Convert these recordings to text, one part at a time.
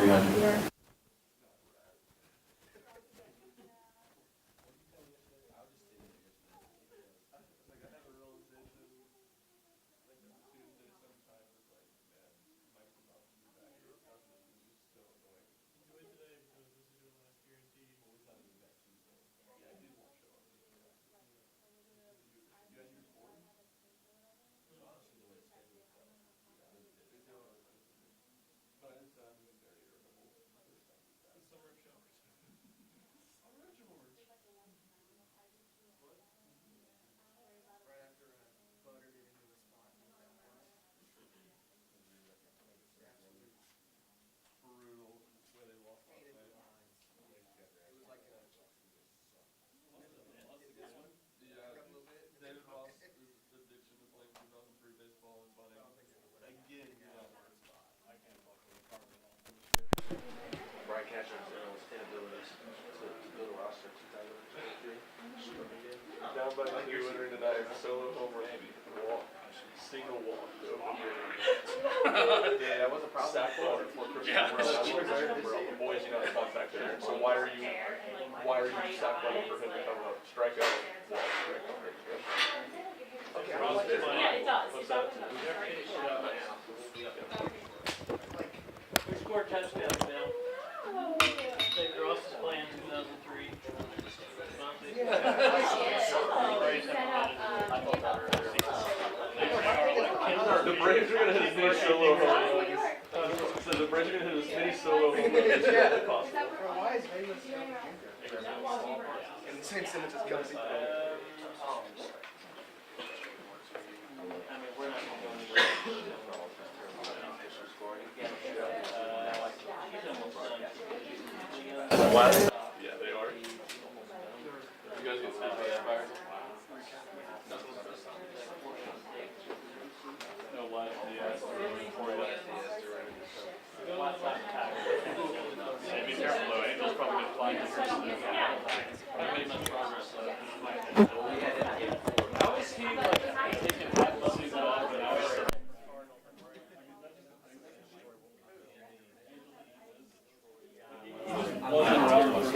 300. Down by the new winner tonight, solo homer, single walk. Yeah, that was a problem. Sack fly before Christmas. The boys, you know, the contact there. So why are you sack flying for him to come up? Strike out, walk, strike out. Okay, yeah, it does. What's that? We scored touchdowns now. David Ross is playing 2003. The Braves are going to hit as many solo homers. So the Braves are going to hit as many solo homers as possible. Why is Vegas and the same Simmons as Kelsey? I mean, we're not going to go anywhere. Yeah, they are. You guys get fired? No, why? Yeah, be careful though, Angel's probably going to fly this person. I made much progress. How is he taking half the season off and I was wasn't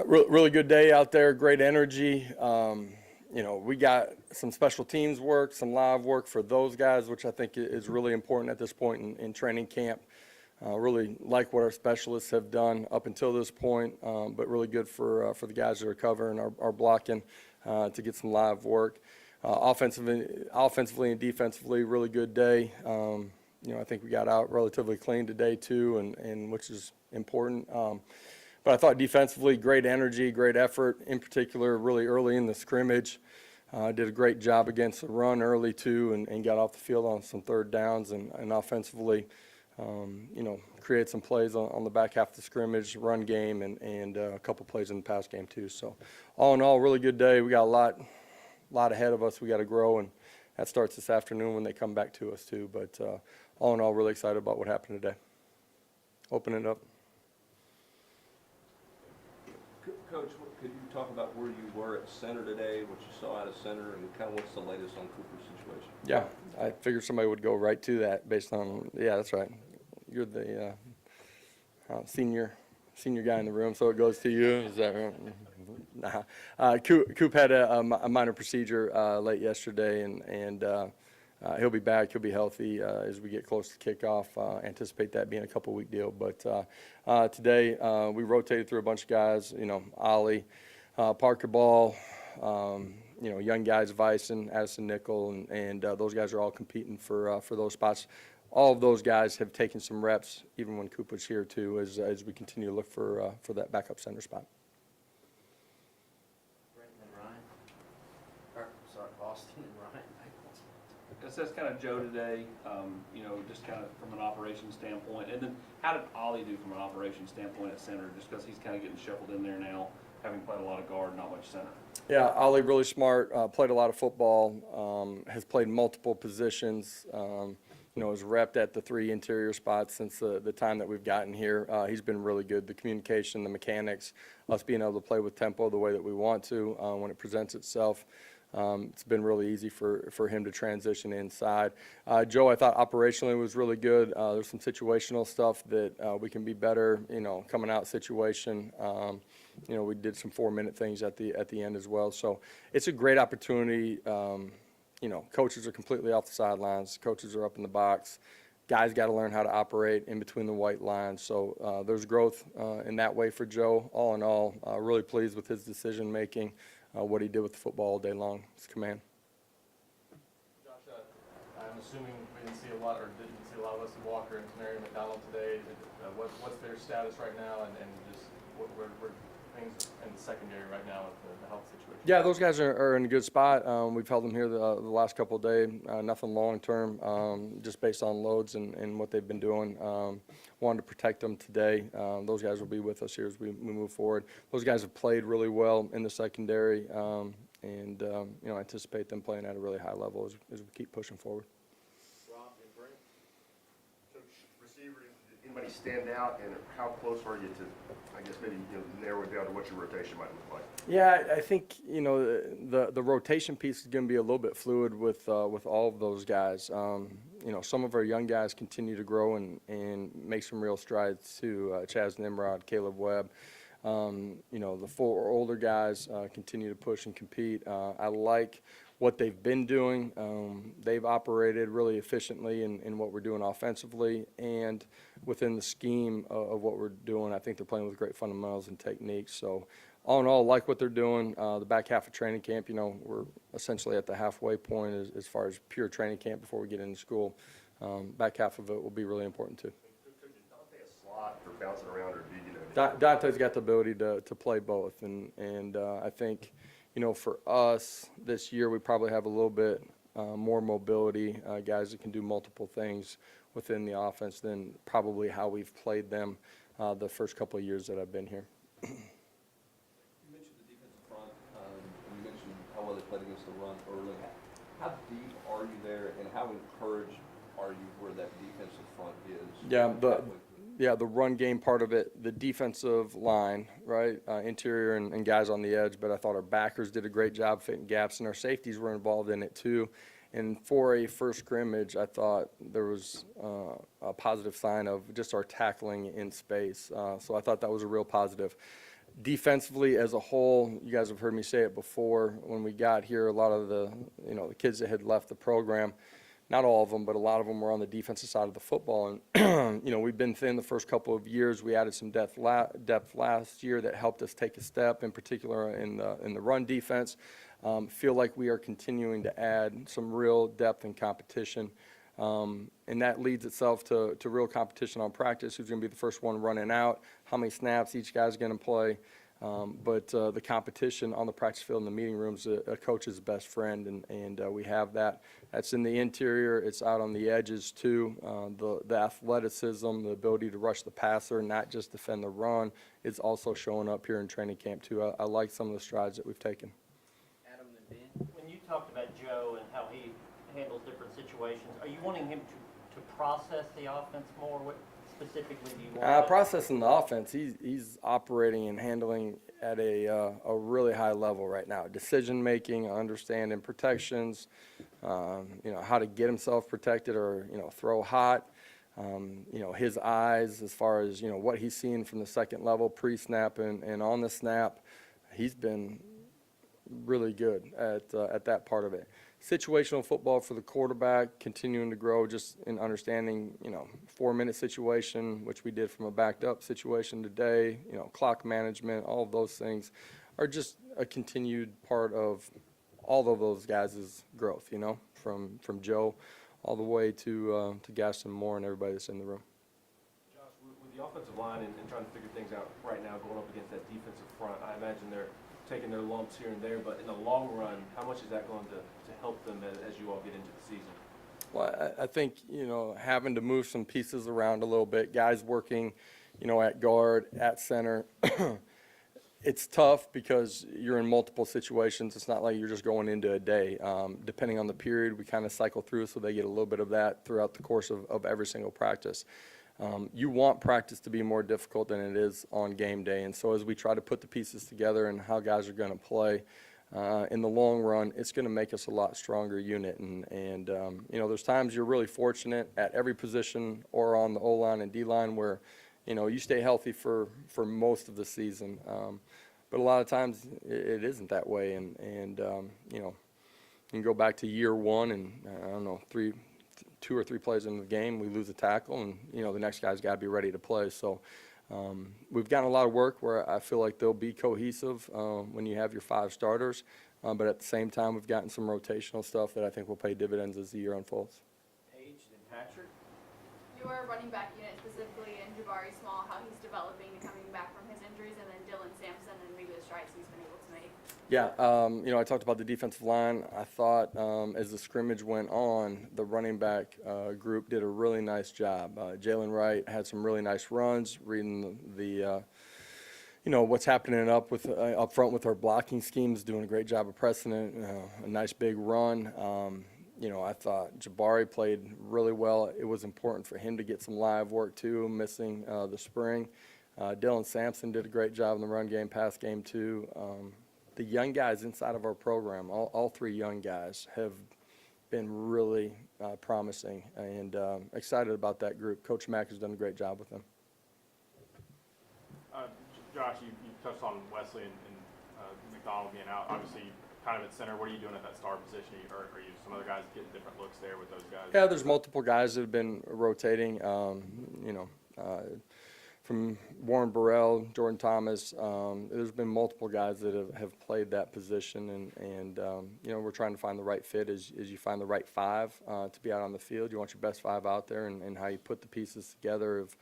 Really good day out there, great energy. We got some special teams work, some live work for those guys, which I think is really important at this point in training camp. Really like what our specialists have done up until this point, but really good for the guys that are covering our blocking to get some live work. Offensively and defensively, really good day. I think we got out relatively clean today too, and which is important. But I thought defensively, great energy, great effort, in particular really early in the scrimmage. Did a great job against the run early too, and got off the field on some third downs, and offensively, created some plays on the back half of the scrimmage, run game, and a couple plays in the pass game too. So all in all, really good day. We got a lot ahead of us. We got to grow, and that starts this afternoon when they come back to us too. But all in all, really excited about what happened today. Open it up. Coach, could you talk about where you were at center today, what you saw out of center, and kind of what's the latest on Cooper's situation? Yeah, I figured somebody would go right to that based on, yeah, that's right. You're the senior guy in the room, so it goes to you. Is that right? Nah. Coop had a minor procedure late yesterday, and he'll be back. He'll be healthy as we get close to kickoff. Anticipate that being a couple-week deal. But today we rotated through a bunch of guys. Ollie, Parker Ball, young guys, Vyson, Addison Nickel, and those guys are all competing for those spots. All of those guys have taken some reps, even when Coop was here too, as we continue to look for that backup center spot. Austin and Ryan. That's kind of Joe today, just kind of from an operations standpoint. And then how did Ollie do from an operations standpoint at center, just because he's kind of getting shuffled in there now, having played a lot of guard, not much center? Yeah, Ollie really smart, played a lot of football, has played multiple positions, has repped at the 3 interior spots since the time that we've gotten here. He's been really good. The communication, the mechanics, us being able to play with tempo the way that we want to when it presents itself. It's been really easy for him to transition inside. Joe, I thought operationally was really good. There's some situational stuff that we can be better, coming out situation. We did some 4-minute things at the end as well. So it's a great opportunity. Coaches are completely off the sidelines. Coaches are up in the box. Guys got to learn how to operate in between the white lines. So there's growth in that way for Joe. All in all, really pleased with his decision making. What he did with the football all day long, his command. Josh, I'm assuming we didn't see a lot of Leslie Walker and Canary McDonald today. What's their status right now, and just where things in the secondary right now with the health situation? Yeah, those guys are in a good spot. We've held them here the last couple of days. Nothing long term, just based on loads and what they've been doing. Wanted to protect them today. Those guys will be with us here as we move forward. Those guys have played really well in the secondary, and anticipate them playing at a really high level as we keep pushing forward. Rob and Brent. Coach, receiver, did anybody stand out, and how close are you to, I guess, maybe narrow it down to what your rotation might look like? Yeah, I think the rotation piece is going to be a little bit fluid with all of those guys. Some of our young guys continue to grow and make some real strides too. Chaz Nimrod, Caleb Webb. The 4 older guys continue to push and compete. I like what they've been doing. They've operated really efficiently in what we're doing offensively and within the scheme of what we're doing. I think they're playing with great fundamentals and techniques. So all in all, like what they're doing. The back half of training camp, we're essentially at the halfway point as far as pure training camp before we get into school. Back half of it will be really important too. Coach, is Dante a slot or bouncing around, or do Dante's got the ability to play both, and I think, for us this year we probably have a little bit more mobility, guys that can do multiple things within the offense than probably how we've played them the first couple of years that I've been here. You mentioned the defensive front, and you mentioned how well they played against the run early. How deep are you there, and how encouraged are you where that defensive front is? Yeah, the run game part of it, the defensive line, right, interior and guys on the edge, but I thought our backers did a great job fitting gaps, and our safeties were involved in it too. And for a first scrimmage, I thought there was a positive sign of just our tackling in space. So I thought that was a real positive. Defensively as a whole, you guys have heard me say it before, when we got here, a lot of the kids that had left the program, not all of them, but a lot of them were on the defensive side of the football. And, we've been thin the first couple of years. We added some depth last year that helped us take a step, in particular in the run defense. Feel like we are continuing to add some real depth and competition. And that leads itself to real competition on practice. Who's going to be the first one running out? How many snaps each guy's going to play? But the competition on the practice field and the meeting rooms, a coach's best friend, and we have that. That's in the interior. It's out on the edges too. The athleticism, the ability to rush the passer, not just defend the run, is also showing up here in training camp too. I like some of the strides that we've taken. Adam and Ben, when you talked about Joe and how he handles different situations, are you wanting him to process the offense more? What specifically do you want? Processing the offense, he's operating and handling at a really high level right now. Decision making, understanding protections, how to get himself protected or throw hot. His eyes as far as what he's seeing from the second level, pre-snap and on the snap, he's been really good at that part of it. Situational football for the quarterback, continuing to grow just in understanding, 4-minute situation, which we did from a backed up situation today, clock management, all of those things are just a continued part of all of those guys' growth, from Joe all the way to Gaston Moore and everybody that's in the room. Josh, with the offensive line and trying to figure things out right now going up against that defensive front, I imagine they're taking their lumps here and there, but in the long run, how much is that going to help them as you all get into the season? Well, I think, having to move some pieces around a little bit, guys working, at guard, at center, it's tough because you're in multiple situations. It's not like you're just going into a day. Depending on the period, we kind of cycle through, so they get a little bit of that throughout the course of every single practice. You want practice to be more difficult than it is on game day. And so as we try to put the pieces together and how guys are going to play, in the long run, it's going to make us a lot stronger unit. And there's times you're really fortunate at every position or on the O-line and D-line where, you stay healthy for most of the season. But a lot of times it isn't that way. And you can go back to year one and, I don't know, 2 or 3 plays into the game, we lose a tackle, and the next guy's got to be ready to play. So we've gotten a lot of work where I feel like they'll be cohesive when you have your 5 starters, but at the same time we've gotten some rotational stuff that I think will pay dividends as the year unfolds. Paige and Patrick? Your running back unit, specifically in Jabari Small, how he's developing and coming back from his injuries, and then Dylan Sampson and maybe the strides he's been able to make. Yeah, I talked about the defensive line. I thought as the scrimmage went on, the running back group did a really nice job. Jalen Wright had some really nice runs, reading the what's happening up front with our blocking schemes, doing a great job of pressing it, a nice big run. I thought Jabari played really well. It was important for him to get some live work too, missing the spring. Dylan Sampson did a great job in the run game, pass game too. The young guys inside of our program, all 3 young guys, have been really promising, and excited about that group. Coach Mack has done a great job with them. Josh, you touched on Wesley and McDonald being out. Obviously, kind of at center. What are you doing at that star position? Are you some other guys getting different looks there with those guys? Yeah, there's multiple guys that have been rotating. From Warren Burrell, Jordan Thomas, there's been multiple guys that have played that position, and we're trying to find the right fit as you find the right 5 to be out on the field. You want your best 5 out there, and how you put the pieces together of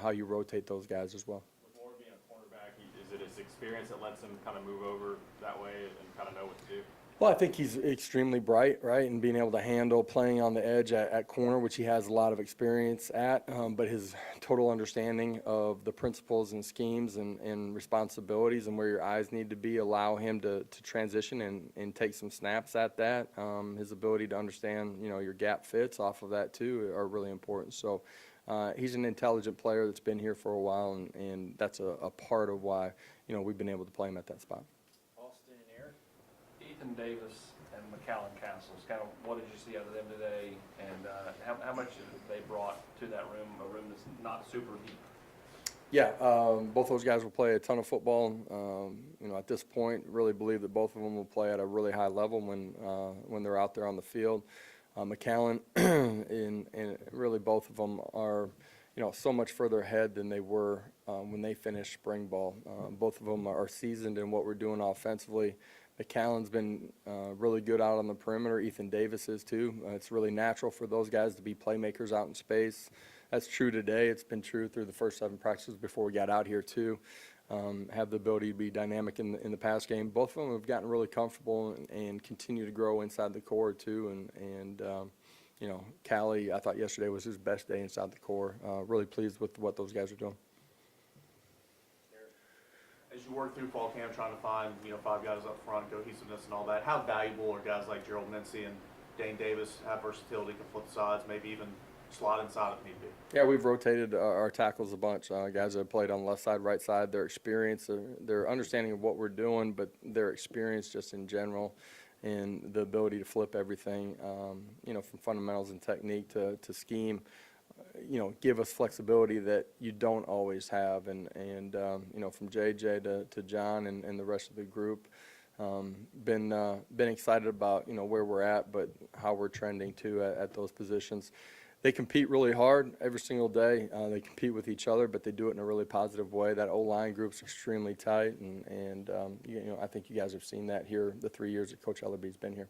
how you rotate those guys as well. With Moore being a cornerback, is it his experience that lets him kind of move over that way and kind of know what to do? Well, I think he's extremely bright, right, and being able to handle playing on the edge at corner, which he has a lot of experience at, but his total understanding of the principles and schemes and responsibilities and where your eyes need to be allow him to transition and take some snaps at that. His ability to understand, your gap fits off of that too are really important. So he's an intelligent player that's been here for a while, and that's a part of why, we've been able to play him at that spot. Austin and Eric? Ethan Davis and McAllen Castles, kind of what did you see out of them today, and how much have they brought to that room, a room that's not super deep? Yeah, both those guys will play a ton of football. You know, at this point, really believe that both of them will play at a really high level when they're out there on the field. McAllen and really both of them are, you know, so much further ahead than they were when they finished spring ball. Both of them are seasoned in what we're doing offensively. McAllen's been really good out on the perimeter. Ethan Davis is too. It's really natural for those guys to be playmakers out in space. That's true today. It's been true through the first 7 practices before we got out here too. Have the ability to be dynamic in the pass game. Both of them have gotten really comfortable and continue to grow inside the core too. And you know, Callie, I thought yesterday was his best day inside the core. Really pleased with what those guys are doing. As you work through fall camp trying to find, you know, 5 guys up front, cohesiveness and all that, how valuable are guys like Gerald Mincy and Dane Davis have versatility, can flip sides, maybe even slot inside if need be? Yeah, we've rotated our tackles a bunch. Guys that have played on the left side, right side, their experience, their understanding of what we're doing, but their experience just in general and the ability to flip everything, you know, from fundamentals and technique to scheme, you know, give us flexibility that you don't always have. And you know, from JJ to John and the rest of the group, been excited about, you know, where we're at, but how we're trending too at those positions. They compete really hard every single day. They compete with each other, but they do it in a really positive way. That O-line group's extremely tight, and you know, I think you guys have seen that here the 3 years that Coach Ellerby's been here.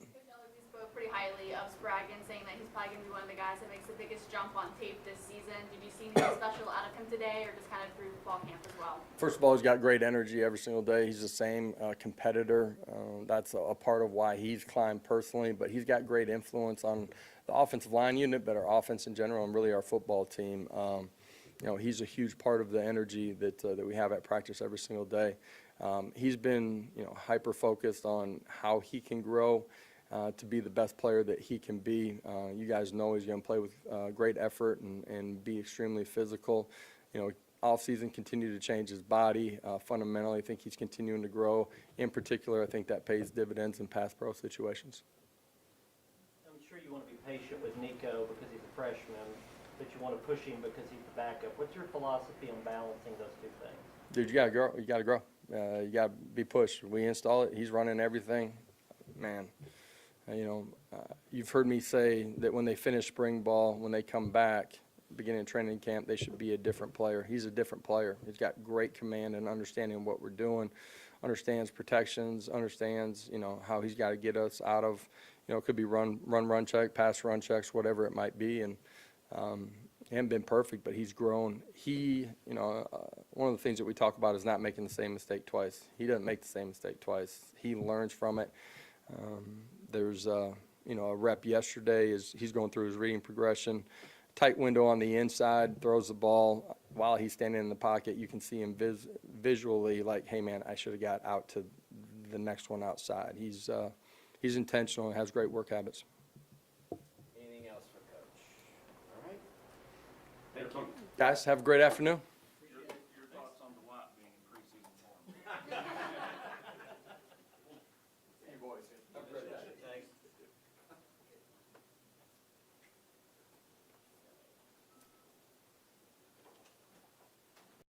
Coach Ellerby spoke pretty highly of Spraggin, saying that he's probably going to be one of the guys that makes the biggest jump on tape this season. Did you see anything special out of him today, or just kind of through fall camp as well? First of all, he's got great energy every single day. He's the same competitor. That's a part of why he's climbed personally, but he's got great influence on the offensive line unit, but our offense in general, and really our football team. You know, he's a huge part of the energy that we have at practice every single day. He's been, you know, hyper-focused on how he can grow to be the best player that he can be. You guys know he's going to play with great effort and be extremely physical. You know, off-season, continue to change his body. Fundamentally, I think he's continuing to grow. In particular, I think that pays dividends in pass pro situations. I'm sure you want to be patient with Nico because he's a freshman, but you want to push him because he's the backup. What's your philosophy on balancing those two things? Dude, you gotta grow. You gotta grow. You gotta be pushed. We install it. He's running everything. Man, you know, you've heard me say that when they finish spring ball, when they come back, beginning of training camp, they should be a different player. He's a different player. He's got great command and understanding of what we're doing, understands protections, understands, you know, how he's got to get us out of, you know, it could be run check, pass run checks, whatever it might be. And he hasn't been perfect, but he's grown. He, you know, one of the things that we talk about is not making the same mistake twice. He doesn't make the same mistake twice. He learns from it. There's, you know, a rep yesterday is he's going through his reading progression. Tight window on the inside, throws the ball. While he's standing in the pocket, you can see him visually like, hey, man, I should have got out to the next one outside. He's intentional and has great work habits. Anything else for Coach? All right. Thank you. Guys, have a great afternoon.